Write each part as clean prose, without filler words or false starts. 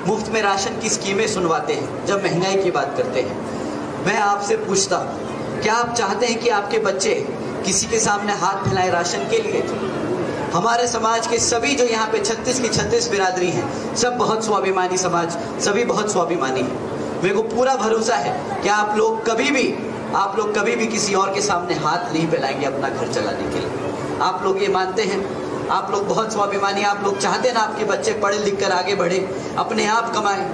मुफ्त में राशन की स्कीमें सुनवाते हैं, जब महंगाई की बात करते हैं। मैं आपसे पूछता हूँ, क्या आप चाहते हैं कि आपके बच्चे किसी के सामने हाथ फैलाएं राशन के लिए? हमारे समाज के सभी जो यहाँ पे 36 की 36 बिरादरी हैं, सब बहुत स्वाभिमानी समाज, सभी बहुत स्वाभिमानी हैं। मेरे को पूरा भरोसा है कि आप लोग कभी भी किसी और के सामने हाथ नहीं फैलाएंगे अपना घर चलाने के लिए। आप लोग ये मानते हैं, आप लोग बहुत स्वाभिमानी, आप लोग चाहते हैं ना आपके बच्चे पढ़े लिख कर आगे बढ़े, अपने आप कमाएं।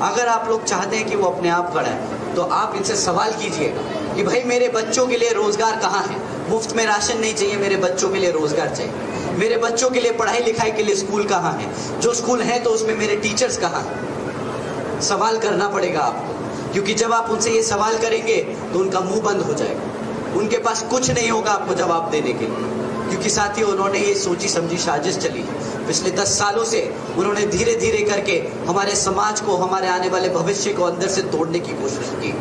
अगर आप लोग चाहते हैं कि वो अपने आप बढ़ाएं, तो आप इनसे सवाल कीजिएगा कि भाई मेरे बच्चों के लिए रोजगार कहाँ है? मुफ्त में राशन नहीं चाहिए, मेरे बच्चों के लिए रोजगार चाहिए। मेरे बच्चों के लिए पढ़ाई लिखाई के लिए स्कूल कहाँ है? जो स्कूल है तो उसमें मेरे टीचर्स कहाँ हैं? सवाल करना पड़ेगा आपको, क्योंकि जब आप उनसे ये सवाल करेंगे तो उनका मुंह बंद हो जाएगा, उनके पास कुछ नहीं होगा आपको जवाब देने के लिए। क्योंकि साथियों, उन्होंने ये सोची समझी साजिश चली पिछले 10 सालों से। उन्होंने धीरे धीरे करके हमारे समाज को, हमारे आने वाले भविष्य को अंदर से तोड़ने की कोशिश की।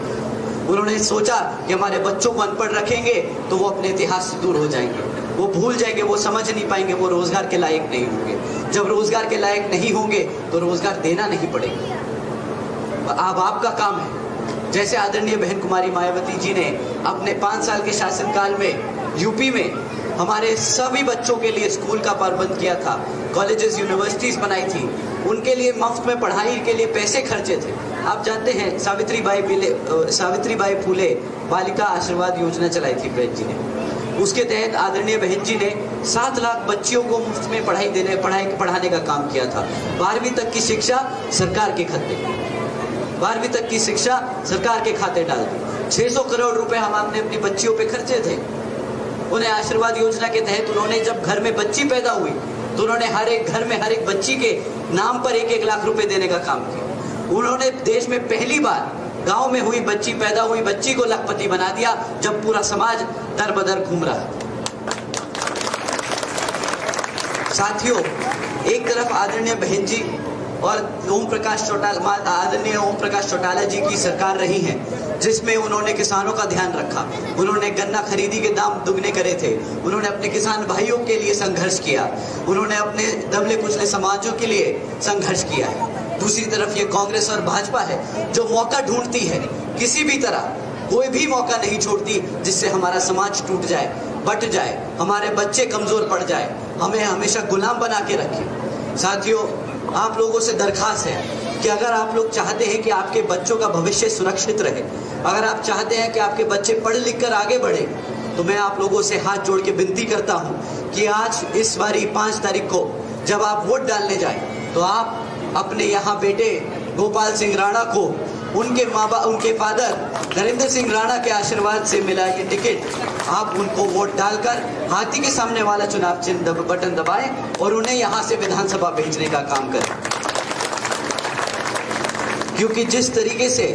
उन्होंने सोचा कि हमारे बच्चों को अनपढ़ रखेंगे तो वो अपने इतिहास से दूर हो जाएंगे, वो भूल जाएंगे, वो समझ नहीं पाएंगे, वो रोजगार के लायक नहीं होंगे। जब रोजगार के लायक नहीं होंगे तो रोजगार देना नहीं पड़ेगा। अब आपका काम है, जैसे आदरणीय बहन कुमारी मायावती जी ने अपने 5 साल के शासनकाल में यूपी में हमारे सभी बच्चों के लिए स्कूल का प्रबंध किया था, कॉलेजेस यूनिवर्सिटीज बनाई थी, उनके लिए मुफ्त में पढ़ाई के लिए पैसे खर्चे थे। आप जानते हैं सावित्रीबाई फूले बालिका आशीर्वाद योजना चलाई थी बहन जी ने। उसके तहत आदरणीय बहन जी ने 7 लाख बच्चियों को मुफ्त में पढ़ाने का काम किया था। 12वीं तक की शिक्षा सरकार के खाते, 12वीं तक की शिक्षा सरकार के खाते डाल दी। 600 करोड़ रुपए हमने अपनी बच्चियों पे खर्चे थे। उन्हें आशीर्वाद योजना के तहत उन्होंने जब घर में बच्ची पैदा हुई तो उन्होंने हर एक घर में हर एक बच्ची के नाम पर 1-1 लाख रुपए देने का काम किया। उन्होंने देश में पहली बार गांव में हुई बच्ची, पैदा हुई बच्ची को लखपति बना दिया, जब पूरा समाज दर बदर घूम रहा है। साथियों, एक तरफ आदरणीय बहन जी और आदरणीय ओम प्रकाश चौटाला जी की सरकार रही है, जिसमें उन्होंने किसानों का ध्यान रखा। उन्होंने गन्ना खरीदी के दाम दुगने करे थे, उन्होंने अपने किसान भाइयों के लिए संघर्ष किया, उन्होंने अपने दबले कुचले समाजों के लिए संघर्ष किया है। दूसरी तरफ ये कांग्रेस और भाजपा है जो मौका ढूंढती है, किसी भी तरह कोई भी मौका नहीं छोड़ती जिससे हमारा समाज टूट जाए, बट जाए, हमारे बच्चे कमजोर पड़ जाए, हमें हमेशा गुलाम बना के रखे। साथियों, आप लोगों से दरखास्त है कि अगर आप लोग चाहते हैं कि आपके बच्चों का भविष्य सुरक्षित रहे, अगर आप चाहते हैं कि आपके बच्चे पढ़ लिख कर आगे बढ़े, तो मैं आप लोगों से हाथ जोड़ के विनती करता हूं कि आज इस बारी 5 तारीख को जब आप वोट डालने जाएं, तो आप अपने यहाँ बेटे गोपाल सिंह राणा को उनके फादर नरेंद्र सिंह राणा के आशीर्वाद से मिला ये टिकट, आप उनको वोट डालकर हाथी के सामने वाला चुनाव चिन्ह बटन दबाएं और उन्हें यहाँ से विधानसभा भेजने का काम करें। क्योंकि जिस तरीके से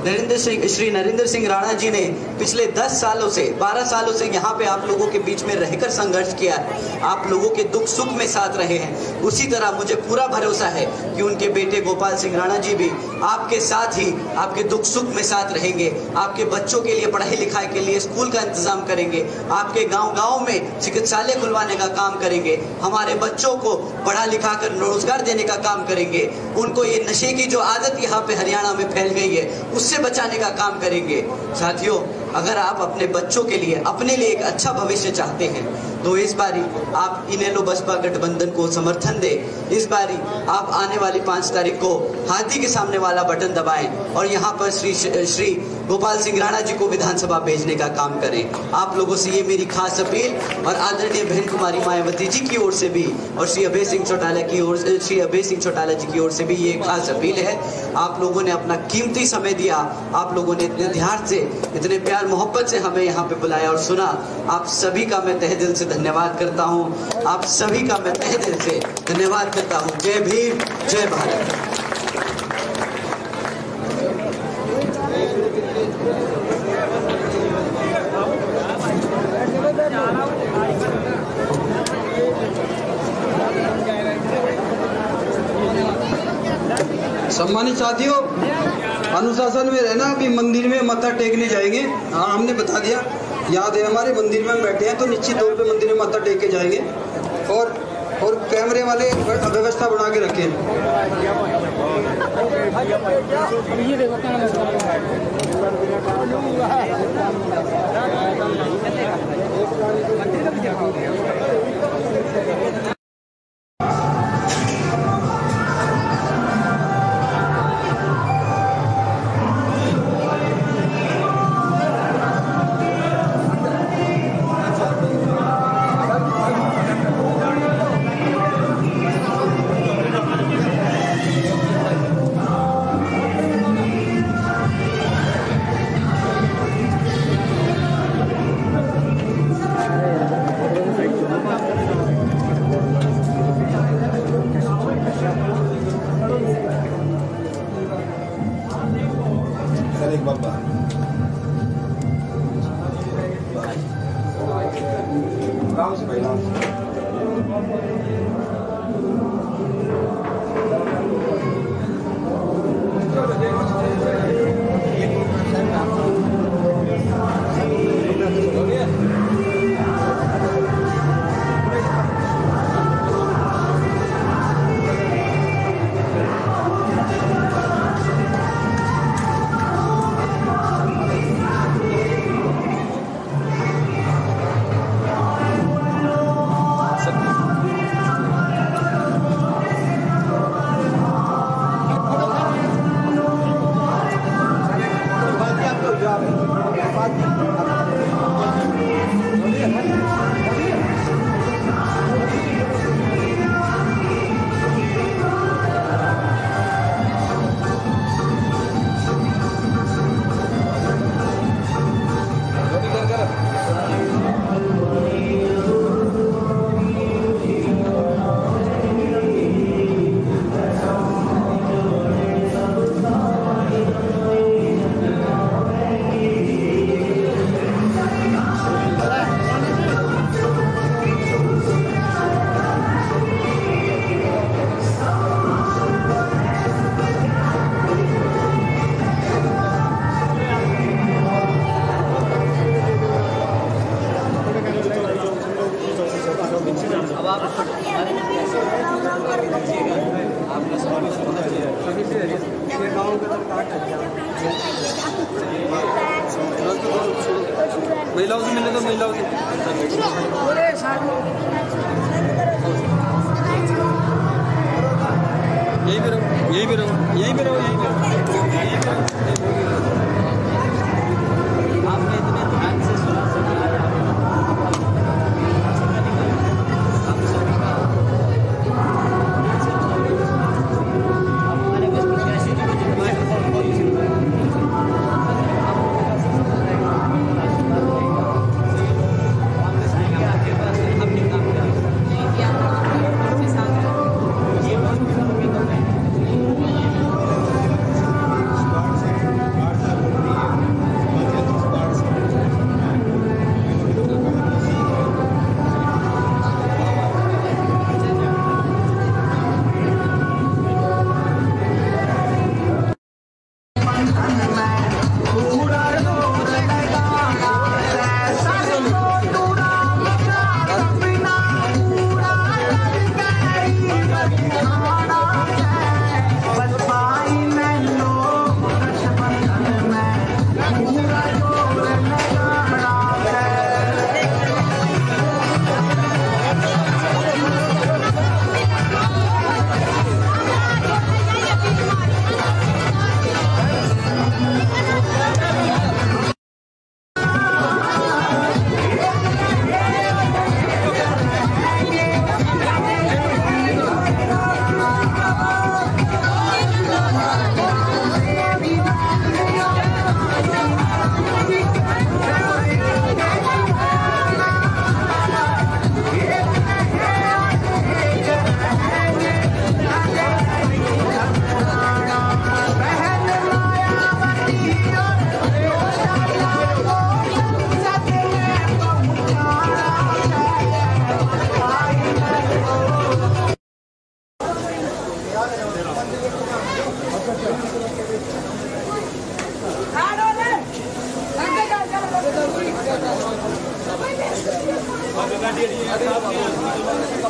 श्री नरेंद्र सिंह राणा जी ने पिछले 10 सालों से 12 सालों से यहाँ पे आप लोगों के बीच में रहकर संघर्ष किया है, आप लोगों के दुख सुख में साथ रहे हैं, उसी तरह मुझे पूरा भरोसा है कि उनके बेटे गोपाल सिंह राणा जी भी आपके साथ ही आपके दुख सुख में साथ रहेंगे, आपके बच्चों के लिए पढ़ाई लिखाई के लिए स्कूल का इंतजाम करेंगे, आपके गाँव में चिकित्सालय खुलवाने का काम करेंगे, हमारे बच्चों को पढ़ा लिखा कर रोजगार देने का काम करेंगे, उनको ये नशे की जो आदत यहाँ पे हरियाणा में फैल गई है उससे बचाने का काम करेंगे। साथियों, अगर आप अपने बच्चों के लिए, अपने लिए एक अच्छा भविष्य चाहते हैं तो इस बारी आप इनेलो बसपा गठबंधन को समर्थन दें। इस बारी आप आने वाली 5 तारीख को हाथी के सामने वाला बटन दबाएं और यहाँ पर श्री गोपाल सिंह राणा जी को विधानसभा भेजने का काम करें। आप लोगों से ये मेरी खास अपील और आदरणीय बहन कुमारी मायावती जी की ओर से भी और श्री अभय सिंह चौटाला जी की ओर से भी ये खास अपील है। आप लोगों ने अपना कीमती समय दिया, आप लोगों ने इतने ध्यान से, इतने प्यार मोहब्बत से हमें यहाँ पे बुलाया और सुना। आप सभी का मैं तहे दिल से धन्यवाद करता हूँ, आप सभी का मैं तहे दिल से धन्यवाद करता हूँ। जय भीम, जय भारत। सम्मानित साथियों, अनुशासन में रहना। अभी मंदिर में मत्था टेकने जाएंगे। हाँ, हमने बता दिया, याद है हमारे मंदिर में हम बैठे हैं तो निश्चित तौर पे मंदिर में मत्था टेक के जाएंगे और कैमरे वाले व्यवस्था बना के रखें। ये देखो महिलाओं से मिलने तो महिलाओं से यहीं पे रहो यहीं पे रहो यहीं पे रहो यहीं पे आपने इतने ध्यान से सुना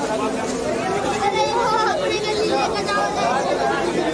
अरे वो अपनी गली लेके जाओ।